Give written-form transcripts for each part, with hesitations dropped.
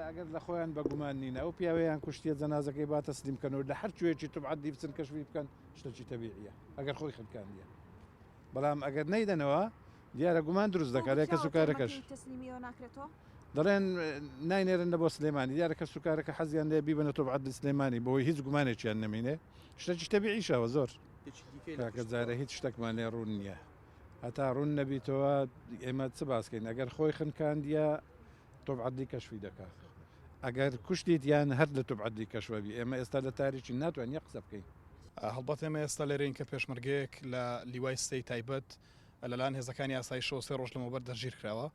ئەگەر لە خۆیان بەگومان نینە ئەو پیاوەیان کوشتە جەنازەکەی با تەسلیم بکەنەوە لە هەر کوێکی توبعەدی بچن کەشفی بکەن شتێکی تەبیعیە ئەگەر خۆی خنکاندیە بەڵام ئەگەر نەیدەنەوە دیارە گومان دروست دەکات کە سوکارەکەش دەڵێن ناینێرن بۆ سلێمانی دیارە کە سوکارەکە حەزیان لێ بیبنە توبعەدی سلێمانی بۆی هیچ گومانێکیان نەمینێ شتێکی تەبیعیشەوە زۆر کاکە جارە هیچ شتێکمان لێ ڕوون نییە هەتا ڕوون نەبیتەوە ئێمە چ باسکەین ئەگەر خۆی خنکاندیە توبعەدی کەشفی دەکات ئەگەر کوشتیت یان هەر لە توبعەدی کەشوەبی ئێمە ئێستا لە تاریکی ناتوان یە قسە بکەین هەڵبەت ئێمە ئێستا لێرەین کە پێشمەرگەیەک لە لیوای سەی تایبەت لەلایەن هێزەکانی یاساییشەوە 3 ڕۆژ لەمەوبەر دەژیر کراوە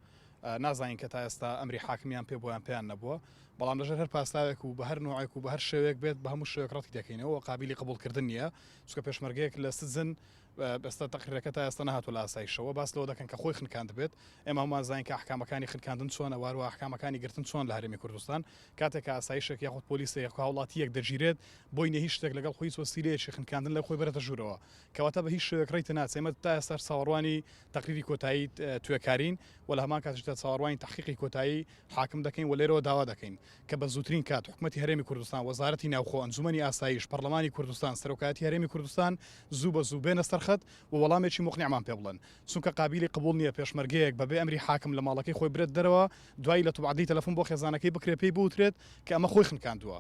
نازانین کە تا ئێستا ئەمری حاکمیان پێ بۆیان پێیان نەبووە بەڵام لەژێر هەر پاساوێک و بە هەر نوعێک و بە هەر شێوەیەک بێت بە هەموو شێوەیەک ڕەتی دەکەینەوە قابلی قبولکردن نییە چونکە پێشمەرگەیەک لە سزن ئێستا تەقریرەکە تا ئێستا نهاتوە لە ئاساییشەوە باس لەوە دەکەن کە خۆی خنکاند بێت ئێمە هەمومان زانین کە ئەحکامەکانی خنکاندن چۆنە واروە ئەحکامەکانی گرتن چۆن لە هەرێمی کوردستان کاتێک کە ئاسایشێک یاخود پۆلیسە یاخوا وڵاتیەک دەگیرێت بۆی نە هیچ شتێک لەگەڵ خۆی وەسیلەیەکی خنکاندن لە خۆی بەرەتە ژوورەوە کەواتە بە هیچ شێوەیەک ڕێیتە ناچێت ئێمە تا ئێستا چاوەڕوانی تەقریری کۆتایی توێکارین و لە هەمان کاتژدا چاوەڕوانی تحقیقی کۆتایی حاکم دەکەین و لێرەوە داوا دەکەین کە بە زووترین کات حکوومەتی هەرێمی کوردستان وەزارەتی ناوخۆ ئەنجومەنی ئاسایش پەرلەمانی کوردستان سەرۆکایەتی هەرێمی کوردستان زوو بە زوو بێنە سەرخەت و وەڵامێکی مقنعمان پێ بڵێن چونکە قابلی قبول نییە پێشمەرگەیەک بەبێ ئەمری حاکم لە ماڵەکەی خۆی برێت دەرەوە دوای لە توبعەدی تەلەفۆن بۆ خێزانەکەی بکرێ پێی بوترێت کە ئەمە خۆی خنکاندووە